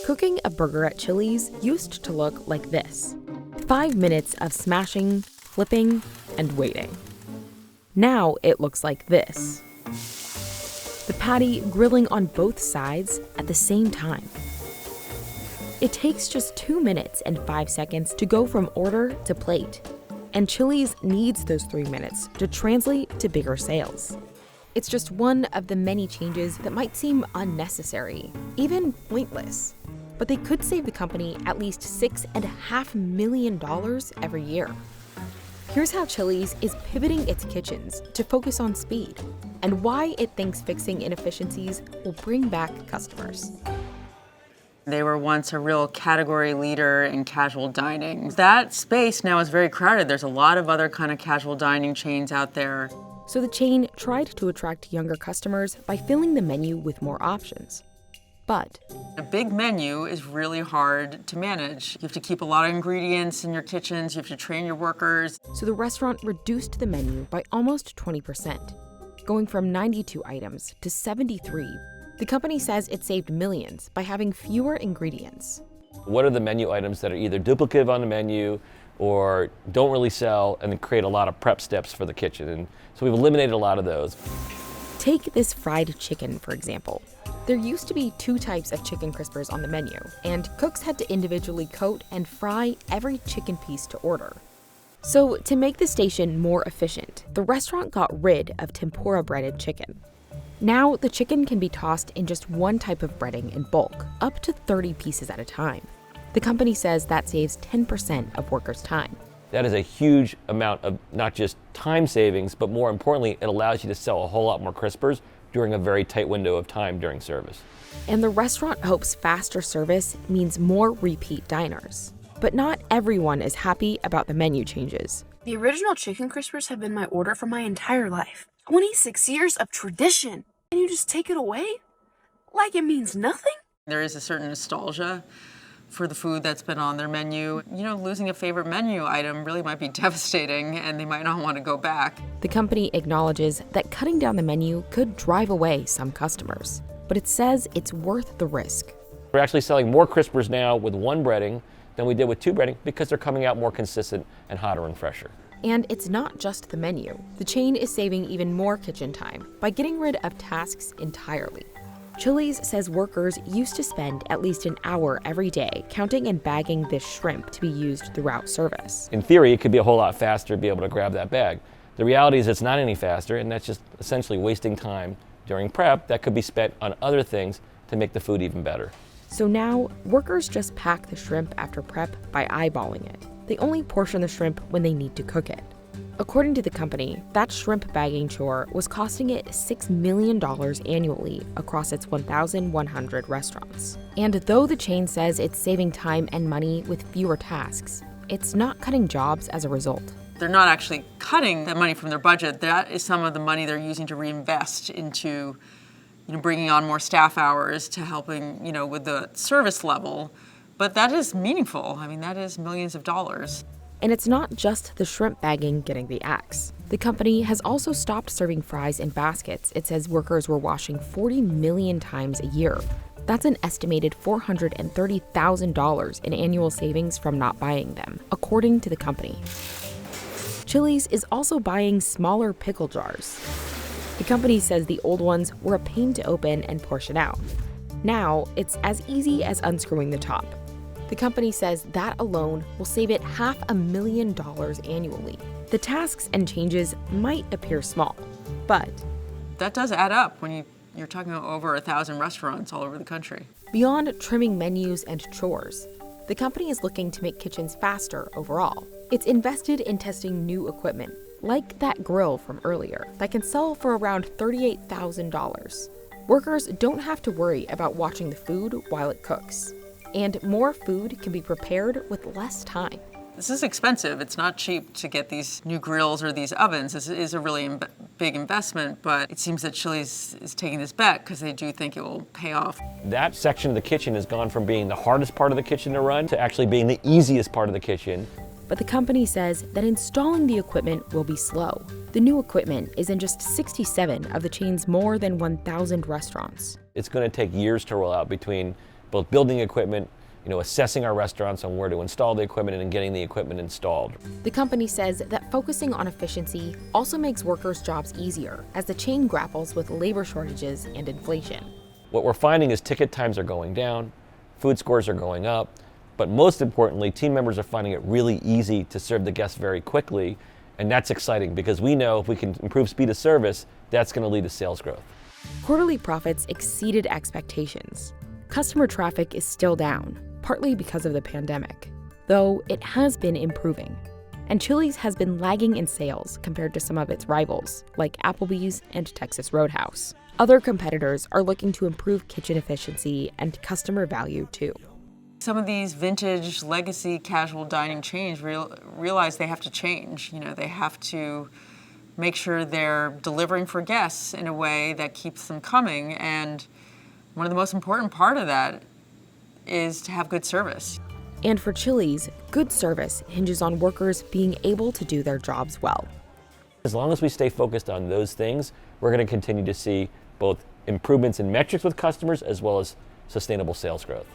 Cooking a burger at Chili's used to look like this. 5 minutes of smashing, flipping, and waiting. Now it looks like this. The patty grilling on both sides at the same time. It takes just 2 minutes and 5 seconds to go from order to plate. And Chili's needs those 3 minutes to translate to bigger sales. It's just one of the many changes that might seem unnecessary, even pointless. But they could save the company at least $6.5 million every year. Here's how Chili's is pivoting its kitchens to focus on speed, and why it thinks fixing inefficiencies will bring back customers. They were once a real category leader in casual dining. That space now is very crowded. There's a lot of other kind of casual dining chains out there. So the chain tried to attract younger customers by filling the menu with more options. But a big menu is really hard to manage. You have to keep a lot of ingredients in your kitchens. You have to train your workers. So the restaurant reduced the menu by almost 20%, going from 92 items to 73. The company says it saved millions by having fewer ingredients. What are the menu items that are either duplicative on the menu or don't really sell and create a lot of prep steps for the kitchen? And so we've eliminated a lot of those. Take this fried chicken, for example. There used to be 2 types of chicken crispers on the menu, and cooks had to individually coat and fry every chicken piece to order. So to make the station more efficient, the restaurant got rid of tempura-breaded chicken. Now the chicken can be tossed in just one type of breading in bulk, up to 30 pieces at a time. The company says that saves 10% of workers' time. That is a huge amount of not just time savings, but more importantly, it allows you to sell a whole lot more crispers during a very tight window of time during service. And the restaurant hopes faster service means more repeat diners. But not everyone is happy about the menu changes. The original chicken crispers have been my order for my entire life. 26 years of tradition, and you just take it away? Like it means nothing? There is a certain nostalgia for the food that's been on their menu. You know, losing a favorite menu item really might be devastating, and they might not want to go back. The company acknowledges that cutting down the menu could drive away some customers, but it says it's worth the risk. We're actually selling more crispers now with 1 breading than we did with 2 breading because they're coming out more consistent and hotter and fresher. And it's not just the menu. The chain is saving even more kitchen time by getting rid of tasks entirely. Chili's says workers used to spend at least an hour every day counting and bagging this shrimp to be used throughout service. In theory, it could be a whole lot faster to be able to grab that bag. The reality is it's not any faster, and that's just essentially wasting time during prep that could be spent on other things to make the food even better. So now, workers just pack the shrimp after prep by eyeballing it. They only portion the shrimp when they need to cook it. According to the company, that shrimp bagging chore was costing it $6 million annually across its 1,100 restaurants. And though the chain says it's saving time and money with fewer tasks, it's not cutting jobs as a result. They're not actually cutting that money from their budget. That is some of the money they're using to reinvest into, bringing on more staff hours, to helping, with the service level. But that is meaningful. I mean, that is millions of dollars. And it's not just the shrimp bagging getting the axe. The company has also stopped serving fries in baskets it says workers were washing 40 million times a year. That's an estimated $430,000 in annual savings from not buying them, according to the company. Chili's is also buying smaller pickle jars. The company says the old ones were a pain to open and portion out. Now, it's as easy as unscrewing the top. The company says that alone will save it $500,000 annually. The tasks and changes might appear small, but that does add up when you're talking about over 1,000 restaurants all over the country. Beyond trimming menus and chores, the company is looking to make kitchens faster overall. It's invested in testing new equipment, like that grill from earlier, that can sell for around $38,000. Workers don't have to worry about watching the food while it cooks. And more food can be prepared with less time. This is expensive. It's not cheap to get these new grills or these ovens. This is a really big investment, but it seems that Chili's is taking this bet because they do think it will pay off. That section of the kitchen has gone from being the hardest part of the kitchen to run to actually being the easiest part of the kitchen. But the company says that installing the equipment will be slow. The new equipment is in just 67 of the chain's more than 1,000 restaurants. It's going to take years to roll out between both building equipment, assessing our restaurants on where to install the equipment and getting the equipment installed. The company says that focusing on efficiency also makes workers' jobs easier as the chain grapples with labor shortages and inflation. What we're finding is ticket times are going down, food scores are going up, but most importantly, team members are finding it really easy to serve the guests very quickly, and that's exciting because we know if we can improve speed of service, that's going to lead to sales growth. Quarterly profits exceeded expectations. Customer traffic is still down, partly because of the pandemic, though it has been improving. And Chili's has been lagging in sales compared to some of its rivals, like Applebee's and Texas Roadhouse. Other competitors are looking to improve kitchen efficiency and customer value too. Some of these vintage legacy casual dining chains realize they have to change. They have to make sure they're delivering for guests in a way that keeps them coming. And one of the most important part of that is to have good service. And for Chili's, good service hinges on workers being able to do their jobs well. As long as we stay focused on those things, we're going to continue to see both improvements in metrics with customers as well as sustainable sales growth.